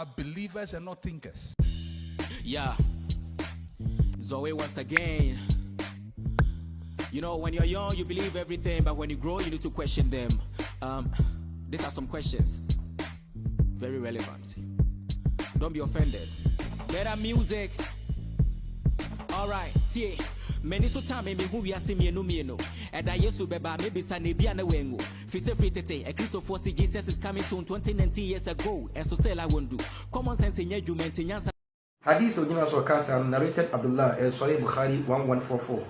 are believers and not thinkers. Yeah. Zoe once again. You know, when you're young, you believe everything, but when you grow, you need to question them. These are some questions. Very relevant. Don't be offended. Better music. Alright, tie. Many so time me who we are seeing no. And I used to be maybe Sanibia na wengo. Fise free tete. A Christopher see Jesus is coming soon 2019 years ago. And so still I won't do. Common sense in your maintenance. Hadith Ojina Sokasa narrated Abdullah Sahih Bukhari 1144.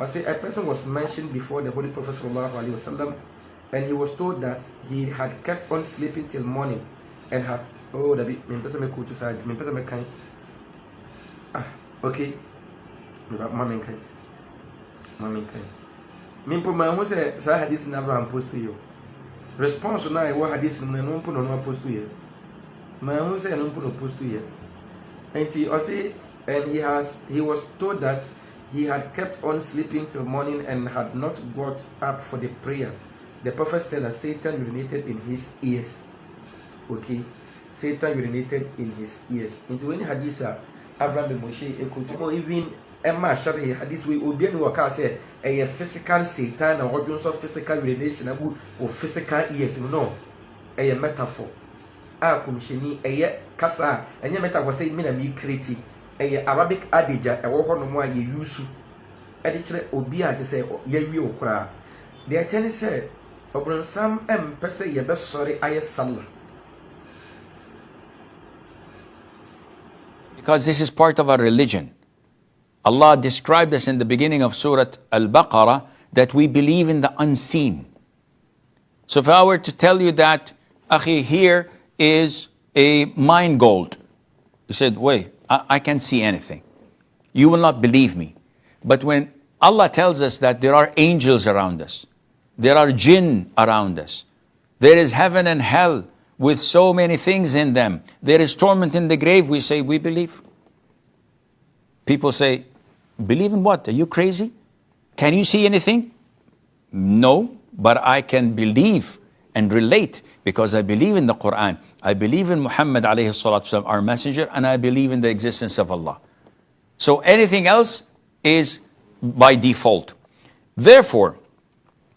I say a person was mentioned before the Holy Prophet sallallahu alaihi wasallam, and he was told that he had kept on sleeping till morning and had okay. Mimpo ma ho say sa hadith na Abraham post to you. Response na e wo hadith no mpo no post to you. Ma ho say no mpo no post to you. And he was told that he had kept on sleeping till morning and had not got up for the prayer. The Prophet said that Satan urinated in his ears. Okay, Satan urinated in his ears. Into any hadith, Abraham Moshe Ekutumo even Emma Shabi hadith we Obian Waka say a physical Satan or just physical urination or physical ears. No, a metaphor. Kumshini a kasa and your metaphor say mina me kriti. Arabic adage a woho no mo ye yusu edichire obi a say ye wi okra de a chene say obronsam pese ye be sori aye sallah, because this is part of our religion. Allah described us in the beginning of Surah Al-Baqarah that we believe in the unseen. So if I were to tell you that akhi, here is a mine gold, you said, wait, I can't see anything. You will not believe me. But when Allah tells us that there are angels around us, there are jinn around us, there is heaven and hell with so many things in them, there is torment in the grave, we say, we believe. People say, believe in what? Are you crazy? Can you see anything? No, but I can believe and relate because I believe in the Quran. I believe in Muhammad alayhi salatu wasalam, our messenger, and I believe in the existence of Allah. So anything else is by default. Therefore,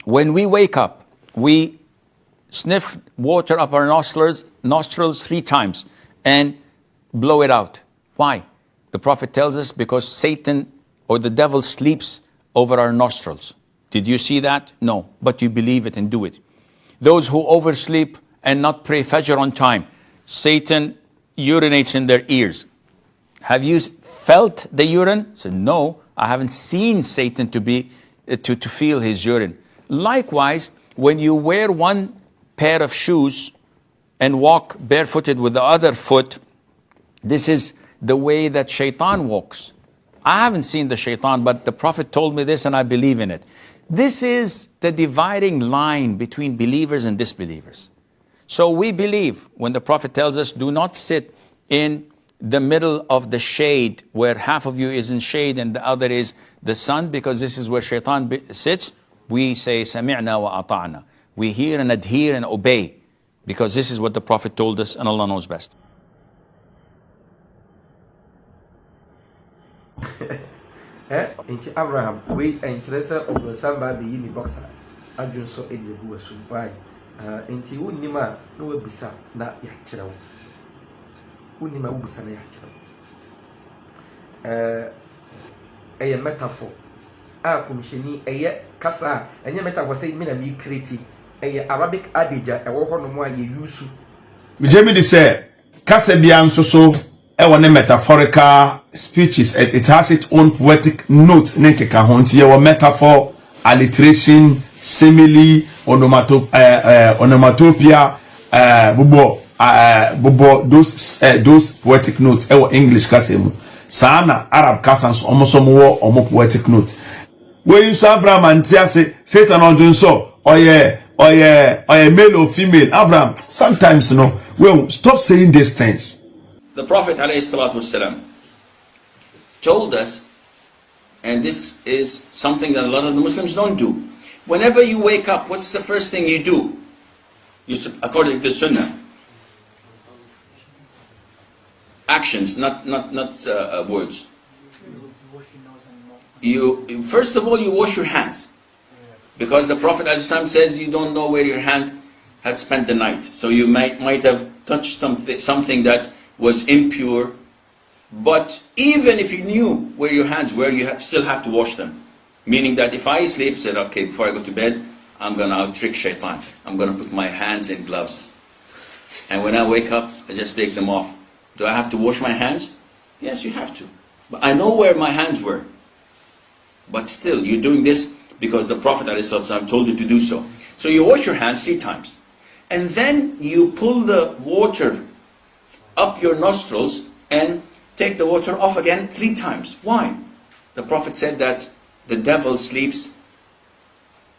when we wake up, we sniff water up our nostrils 3 times and blow it out. Why? The Prophet tells us because Satan or the devil sleeps over our nostrils. Did you see that? No, but you believe it and do it. Those who oversleep and not pray Fajr on time, Satan urinates in their ears. Have you felt the urine? So no, I haven't seen Satan to feel his urine. Likewise, when you wear one pair of shoes and walk barefooted with the other foot, this is the way that shaitan walks. I haven't seen the shaitan, but the Prophet told me this and I believe in it. This is the dividing line between believers and disbelievers. So we believe when the Prophet tells us, do not sit in the middle of the shade where half of you is in shade and the other is the sun, because this is where shaitan sits. We say, sami'na wa ata'na. We hear and adhere and obey, because this is what the Prophet told us and Allah knows best. Inti Abraham we interesa obrosamba be yini boxer adwun so edebu asumpai inti wonnima no wabisa na yahkirawo wonnima wubisa na yahkirawo eye metaphor kumshini eye kasa enye metaphor say me na me create eye Arabic adage e wo ho no mo aye yusu me jemi di say kasa bia nso so e won metaphorical speeches. It has its own poetic note. Metaphor, alliteration, simile, onomatopoeia, those poetic notes. English kasemu. Sana Arab kasans almost more poetic note. Where you saw Abraham and say Satan on doing so, or male or female. Abraham, sometimes well, stop saying these things. The Prophet ﷺ told us, and this is something that a lot of the Muslims don't do. Whenever you wake up, what's the first thing you do? According to Sunnah, actions, not words. You first of all you wash your hands, because the Prophet ﷺ says you don't know where your hand had spent the night, so you might have touched something that was impure. But even if you knew where your hands were, you still have to wash them. Meaning that if I sleep, said, okay, before I go to bed, I'm going to out-trick shaitan. I'm going to put my hands in gloves. And when I wake up, I just take them off. Do I have to wash my hands? Yes, you have to. But I know where my hands were. But still, you're doing this because the Prophet ﷺ told you to do so. So you wash your hands 3 times. And then you pull the water up your nostrils and take the water off again 3 times. Why? The Prophet said that the devil sleeps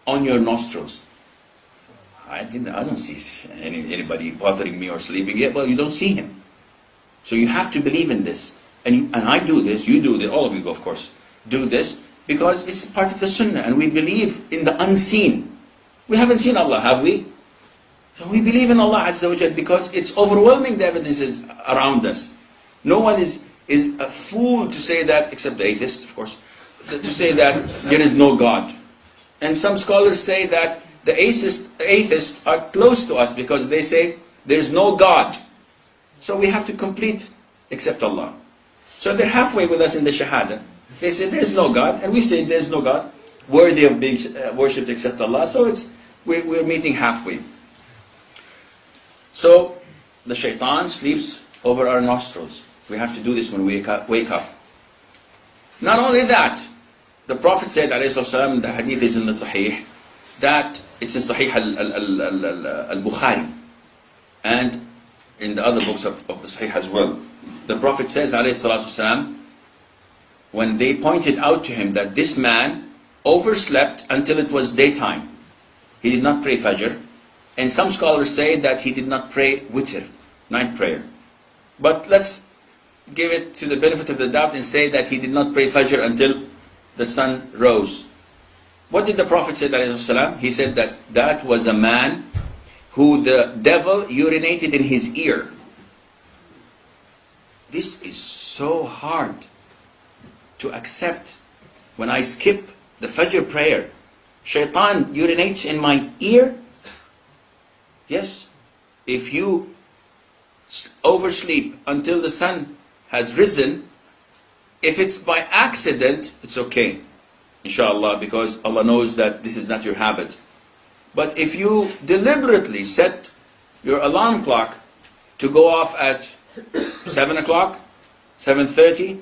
on your nostrils. I don't see anybody bothering me or sleeping yet. Well, you don't see him. So you have to believe in this. And I do this, you do this, all of you of course do this, because it's part of the Sunnah, and we believe in the unseen. We haven't seen Allah, have we? So we believe in Allah Azza wa Jal because it's overwhelming, the evidences around us. No one is a fool to say that, except the atheists, of course, to say that there is no God. And some scholars say that the atheists are close to us because they say there's no God. So we have to complete except Allah. So they're halfway with us in the Shahada. They say there's no God, and we say there's no God worthy of being worshipped except Allah. So we're meeting halfway. So the shaitan sleeps over our nostrils. We have to do this when we wake up. Not only that, the Prophet said, ﷺ, the hadith is in the Sahih, that it's in Sahih al-Bukhari, and in the other books of the Sahih as well. The Prophet says, ﷺ, when they pointed out to him that this man overslept until it was daytime, he did not pray Fajr, and some scholars say that he did not pray Witr, night prayer. But let's give it to the benefit of the doubt and say that he did not pray Fajr until the sun rose. What did the Prophet say, ﷺ? He said that was a man who the devil urinated in his ear. This is so hard to accept. When I skip the Fajr prayer, shaitan urinates in my ear? Yes. If you oversleep until the sun has risen, if it's by accident, it's okay, inshallah, because Allah knows that this is not your habit. But if you deliberately set your alarm clock to go off at 7 o'clock, 7:30,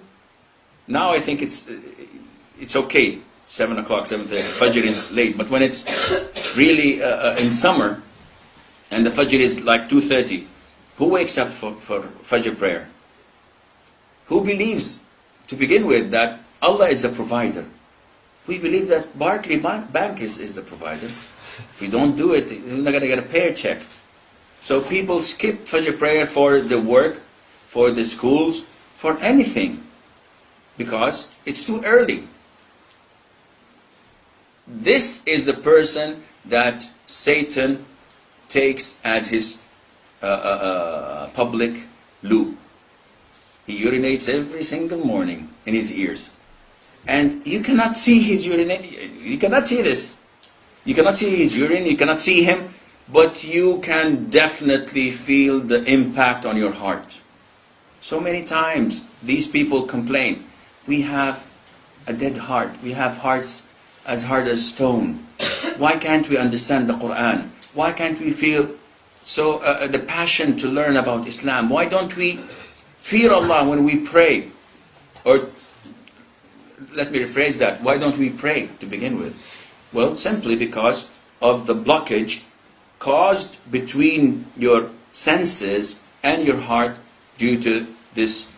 now I think it's okay, 7 o'clock, 7:30. Fajr is late. But when it's really in summer, and the Fajr is like 2:30, who wakes up for Fajr prayer? Who believes, to begin with, that Allah is the provider? We believe that Barclays Bank is the provider. If we don't do it, we're not going to get a paycheck. So people skip Fajr prayer for the work, for the schools, for anything, because it's too early. This is the person that Satan takes as his public loo. He urinates every single morning in his ears. And you cannot see his urinate. You cannot see this. You cannot see his urine. You cannot see him. But you can definitely feel the impact on your heart. So many times these people complain, we have a dead heart. We have hearts as hard as stone. Why can't we understand the Quran? Why can't we feel so the passion to learn about Islam? Why don't we fear Allah when we pray? Or let me rephrase that. Why don't we pray to begin with? Well, simply because of the blockage caused between your senses and your heart due to this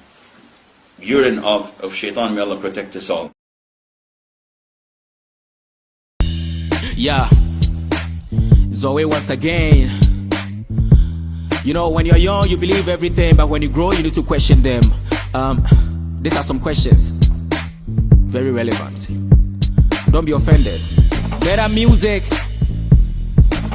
urine of shaitan. May Allah protect us all. Yeah, Zoe once again. You know, when you're young, you believe everything, but when you grow, you need to question them. These are some questions. Very relevant. Don't be offended. Better music.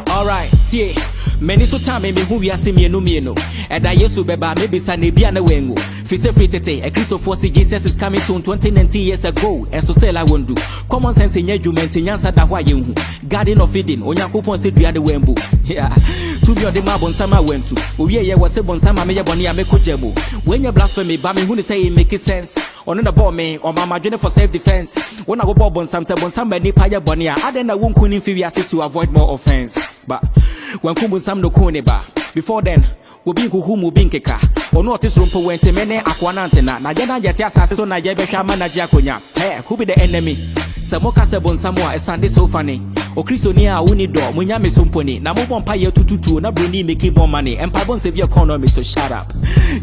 Alright, tie. Many so time me who we are seeing no. And I used to be maybe Sanibia na wengu. Fise free tete, a Christopher see Jesus is coming soon 2019 years ago, and so still I won't do. Common sense in your judgment, in answer that why you garden of feeding, on your coupon said we are the Wembu. Yeah, to be on the map on summer went to. Oh, yeah, was a bon summer, me a bonia, me kojebo. When you blasphemy, Bami, who say it make sense. On the ball me, or my margin for self defense. When I go bob on some somebody paya bonia, I then I won't couldn't inferiority to avoid more offense. But when Kumbun Sam no Koneba, before then, we'll be who be keka. Or not this room for when Temene Aquanantena, Najana Yatias, so Nayabesha Manajaconia. Hey, who be the enemy? Samoka Sabon Samoa, a Sunday so funny. O Christonia, Unido, Munyame Sumponi, Namon Paya to Nabuni making more money, and Pabon save your economy, so shut up.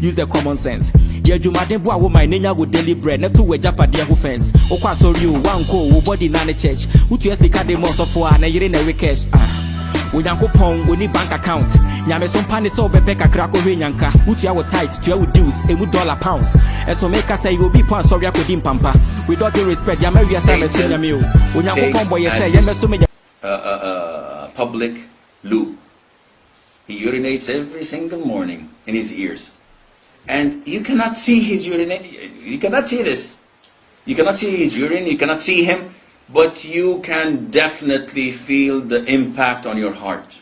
Use the common sense. Yajumade my nenya with daily bread, not to a Japadia who fence. O Quasoriu, one co, body nana church, who to a de most of 4 and a year in a cash. We yanko pong, we need bank account. Yame some panis so bepeka krako yanka. Uti our tight to our dues, a $1 pounds. And so make us say you be pound sorry kodim pampa. Without your respect, Yamaria Sam is in a meal. When yanko pong boy say Yamasumi public loo. He urinates every single morning in his ears. And you cannot see his urinate. You cannot see this. You cannot see his urine. You cannot see him. But you can definitely feel the impact on your heart.